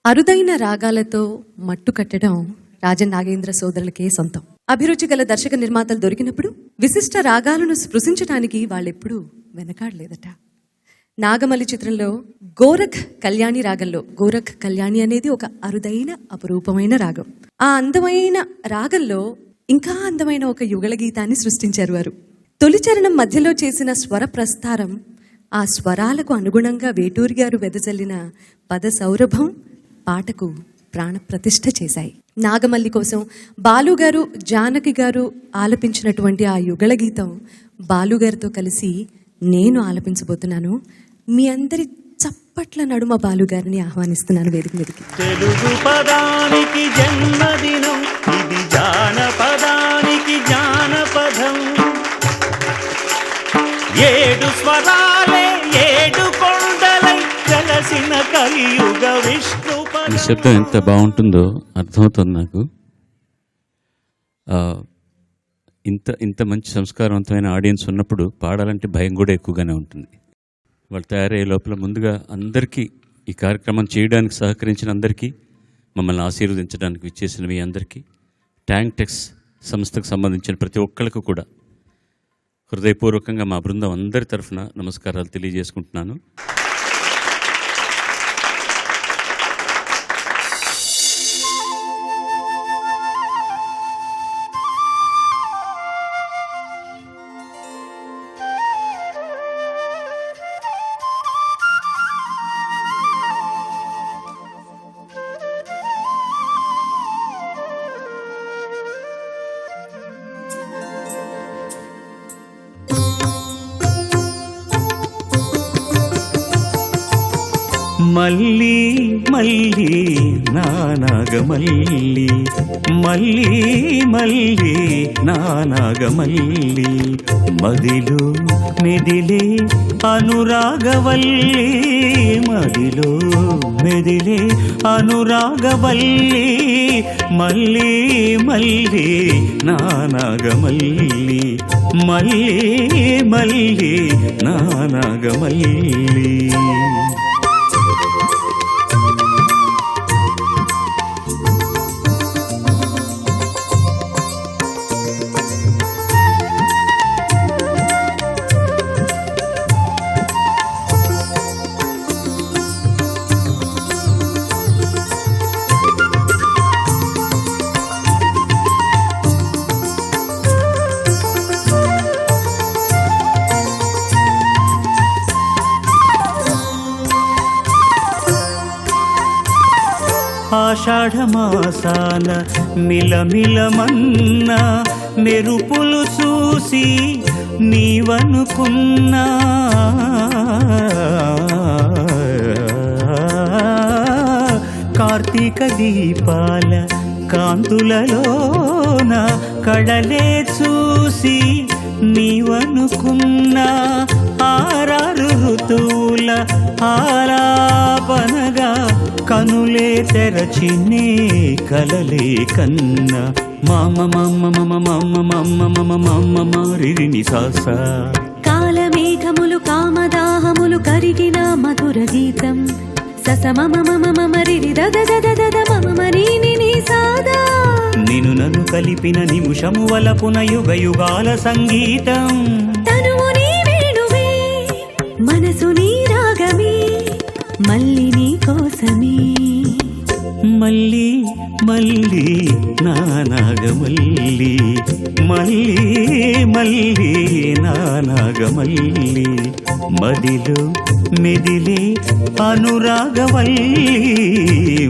అరుదైన రాగాలతో మట్టు కట్టడం రాజన్ నాగేంద్ర సోదరులకే సొంతం. అభిరుచి గల దర్శక నిర్మాతలు దొరికినప్పుడు విశిష్ట రాగాలను స్పృశించడానికి వాళ్ళెప్పుడూ వెనకాడలేదట. నాగమల్లి చిత్రంలో గోరఖ్ కళ్యాణి రాగంలో గోరఖ్ కళ్యాణి అనేది ఒక అరుదైన అపురూపమైన రాగం. ఆ అందమైన రాగంలో ఇంకా అందమైన ఒక యుగళ గీతాన్ని సృష్టించారు వారు. తొలి చరణం మధ్యలో చేసిన స్వర ప్రస్తారం, ఆ స్వరాలకు అనుగుణంగా వేటూరి గారు వెదజల్లిన పద సౌరభం పాటకు ప్రాణప్రతిష్ఠ చేశాయి. నాగమల్లి కోసం బాలుగారు జానకి గారు ఆలపించినటువంటి ఆ యుగళ గీతం బాలుగారితో కలిసి నేను ఆలపించబోతున్నాను. మీ అందరి చప్పట్ల నడుమ బాలుగారిని ఆహ్వానిస్తున్నాను వేదిక మీదకి. తెలుగు పదానికి జన్మదినం, ఇది జానపదానికి జానపదం. ఏడు స్వరాలే ఏడు కొండలై కలసిన కలియుగ విష్ణు. ఈ శబ్దం ఎంత బాగుంటుందో అర్థమవుతుంది నాకు. ఇంత మంచి సంస్కారవంతమైన ఆడియన్స్ ఉన్నప్పుడు పాడాలంటే భయం కూడా ఎక్కువగానే ఉంటుంది. వాళ్ళు తయారయ్యే లోపల ముందుగా అందరికీ ఈ కార్యక్రమం చేయడానికి సహకరించిన అందరికీ, మమ్మల్ని ఆశీర్వదించడానికి విచ్చేసిన మీ అందరికీ, ట్యాంక్టెక్స్ సంస్థకు సంబంధించిన ప్రతి ఒక్కరికి కూడా హృదయపూర్వకంగా మా బృందం అందరి తరఫున నమస్కారాలు తెలియజేసుకుంటున్నాను. మళ్ళీ మళ్ళీ నానాగమల్లి, మళ్ళీ మళ్ళీ నానాగమల్లి, మదిలో మెదిలే అనురాగవల్లి, మదిలో మెదిలే అనురాగవల్లి, మళ్ళీ మళ్ళీ నానాగమల్లి, మళ్ళీ మళ్ళీ నానాగమల్లి. ఆషాఢమాసాన మిలమిలమన్న మెరుపులు చూసి నీవనుకున్నా, కార్తీక దీపాల కాంతులలోన కడలే చూసి నీవనుకున్నా, ఆరారు ఋతువుల ఆలాపనగా కనులే తెరచినే కలలే కన్నా, మామ మమ్మ మమ మమ్మ మమ్మ మమ మమ్మ మారిని సాస. కాలమేఘములు కామదాహములు కరిగిన మధుర గీతం, ససమమ మమ మమరిరి దద దద దద మమ మరీని సాదా. నిన్ను నన్ను కలిపిన నిమిషము వలపున యుగ యుగాల సంగీతం, తనువు నీ వేణువే మనసు నీ రాగమే, మళ్ళీ నీ కోసమే. మళ్ళీ మళ్ళీ నానాగమల్లి, మళ్ళీ మళ్ళీ నానాగమల్లి, మదిలో మెదిలే అనురాగవల్లి,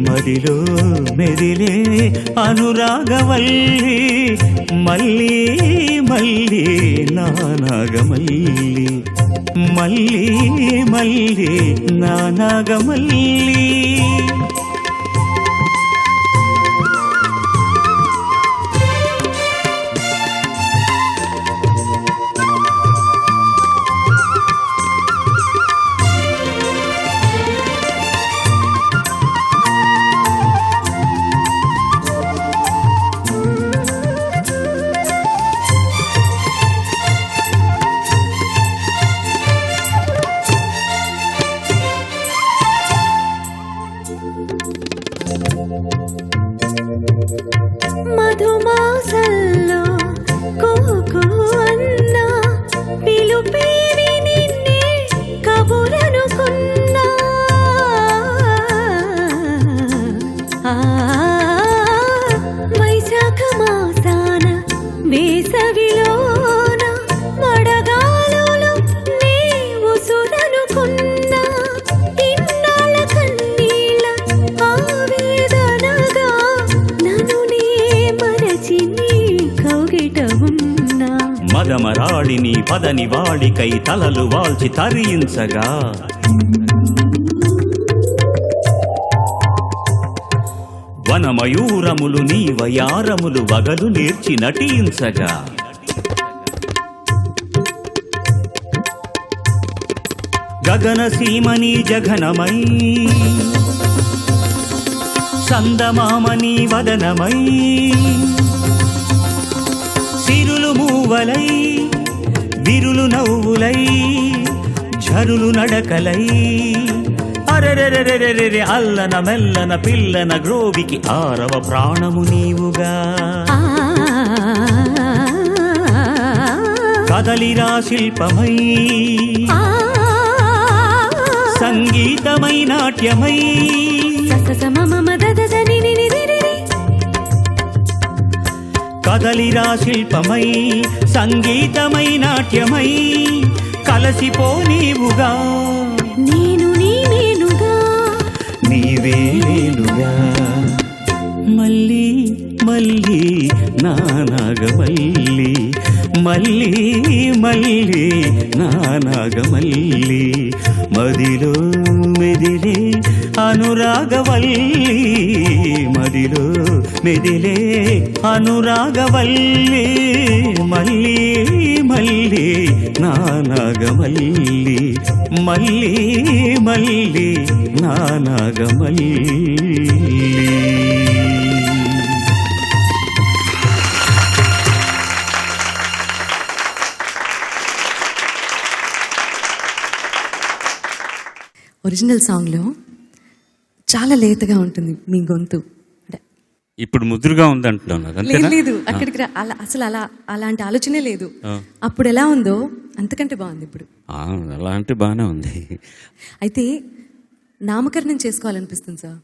మదిలో మెదిలే అనురాగవల్లి, మళ్ళీ మళ్ళీ నానాగమల్లి, మళ్ళీ మళ్ళీ నానాగమల్లి. మధుమాసల్లో కోకో అన్న పిలుపేవి నిన్నే కబురనుకున్నా వైశాఖ మాసాన వేసవిలోన వడగాలులు నీ ఉసురనుకున్నా ఇన్నాళ్ళ కన్నీళ్ళ ఆవేదనగా నన్ను నే మరచి నీ కౌగిట ఉన్నా మదమరాడిని పదని వాడికై తలలు వాల్చి తరించగా వనమయూరములు నీ వయారములు వగలు నేర్చి నటించగా గగన సీమని జఘనమై సందమామని వదనమై సిరులు మూవలై విరులు నవ్వులై ఝరులు నడకలై అరెరెరెరెరెరె అల్లన మెల్లన పిల్లన గ్రోవికి ఆరవ ప్రాణము నీవుగా కదలిరా శిల్పమై సంగీతమై నాట్యమై కదలిరా శిల్పమై సంగీతమై నాట్యమై కలసిపో నీవుగా నేను నేనుగా నీవే నేనుగా మళ్ళీ మళ్ళీ నానాగమల్లి మళ్ళీ మళ్ళీ నానాగమల్లి మదిలో మెదిలే అనురాగవల్లి మదిలో మెదిలే అనురాగవల్లి మళ్ళీ మళ్ళీ నానాగమల్లి మళ్ళీ మళ్ళీ నానాగమల్లి. ఒరిజినల్ సాంగ్లో చాలా లేతగా ఉంటుంది మీ గొంతు. ఇప్పుడు ముద్దురుగా ఉంది అంటున్నాను. లేదు లేదు అక్కడికి అసలు అలాంటి ఆలోచనే లేదు. అప్పుడు ఎలా ఉందో అంతకంటే బాగుంది ఇప్పుడు. అలా అంటే బాగానే ఉంది. అయితే నామకరణం చేసుకోవాలనిపిస్తుంది సార్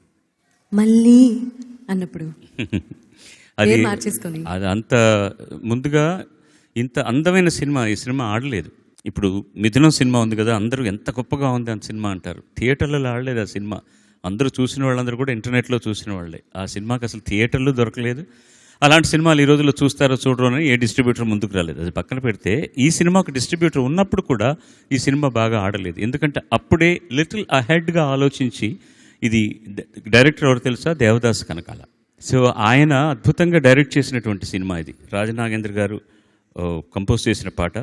మళ్ళీ అన్నప్పుడు అది మార్చేసుకొని. అది అంత ముందుగా ఇంత అందమైన సినిమా ఈ సినిమా ఆడలేదు. ఇప్పుడు మిథునం సినిమా ఉంది కదా, అందరూ ఎంత గొప్పగా ఉంది అంత సినిమా అంటారు. థియేటర్లలో ఆడలేదు ఆ సినిమా. అందరూ చూసిన వాళ్ళందరూ కూడా ఇంటర్నెట్లో చూసిన వాళ్ళే. ఆ సినిమాకి అసలు థియేటర్లు దొరకలేదు. అలాంటి సినిమాలు ఈ రోజుల్లో చూస్తారో చూడరో అని ఏ డిస్ట్రిబ్యూటర్ ముందుకు రాలేదు. అది పక్కన పెడితే ఈ సినిమాకు డిస్ట్రిబ్యూటర్ ఉన్నప్పుడు కూడా ఈ సినిమా బాగా ఆడలేదు. ఎందుకంటే అప్పుడే లిటిల్ అహెడ్గా ఆలోచించి, ఇది డైరెక్టర్ ఎవరు తెలుసా, దేవదాస్ కనకాల. సో ఆయన అద్భుతంగా డైరెక్ట్ చేసినటువంటి సినిమా ఇది. రాజనాగేంద్ర గారు కంపోజ్ చేసిన పాట.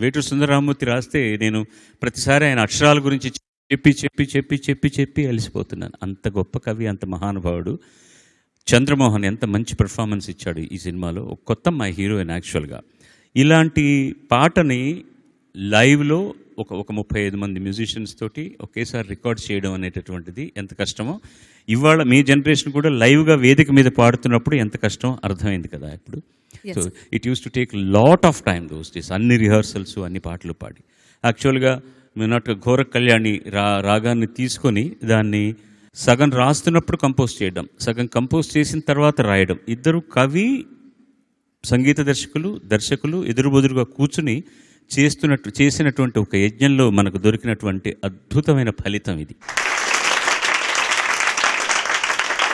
వేటూరు సుందరరామూర్తి రాస్తే నేను ప్రతిసారి ఆయన అక్షరాల గురించి చెప్పి చెప్పి చెప్పి చెప్పి చెప్పి అలసిపోతున్నాను. అంత గొప్ప కవి, అంత మహానుభావుడు. చంద్రమోహన్ ఎంత మంచి పెర్ఫార్మెన్స్ ఇచ్చాడు ఈ సినిమాలో. కొత్త మా హీరోయిన్ యాక్చువల్గా. ఇలాంటి పాటని లైవ్లో ఒక 35 మంది మ్యూజిషియన్స్ తోటి ఒకేసారి రికార్డ్ చేయడం అనేటటువంటిది ఎంత కష్టమో ఇవాళ మీ జనరేషన్ కూడా లైవ్గా వేదిక మీద పాడుతున్నప్పుడు ఎంత కష్టమో అర్థమైంది కదా ఇప్పుడు. So it use to take lot of time those days. అన్ని రిహార్సల్స్, అన్ని పాటలు పాడి. యాక్చువల్గా నాట్ ఘోర కళ్యాణి రాగాన్ని తీసుకొని దాన్ని సగం రాస్తున్నప్పుడు కంపోజ్ చేయడం, సగం కంపోజ్ చేసిన తర్వాత రాయడం. ఇద్దరు కవి, సంగీత దర్శకులు ఎదురుబెదురుగా కూర్చుని చేసినటువంటి ఒక యజ్ఞంలో మనకు దొరికినటువంటి అద్భుతమైన ఫలితం ఇది.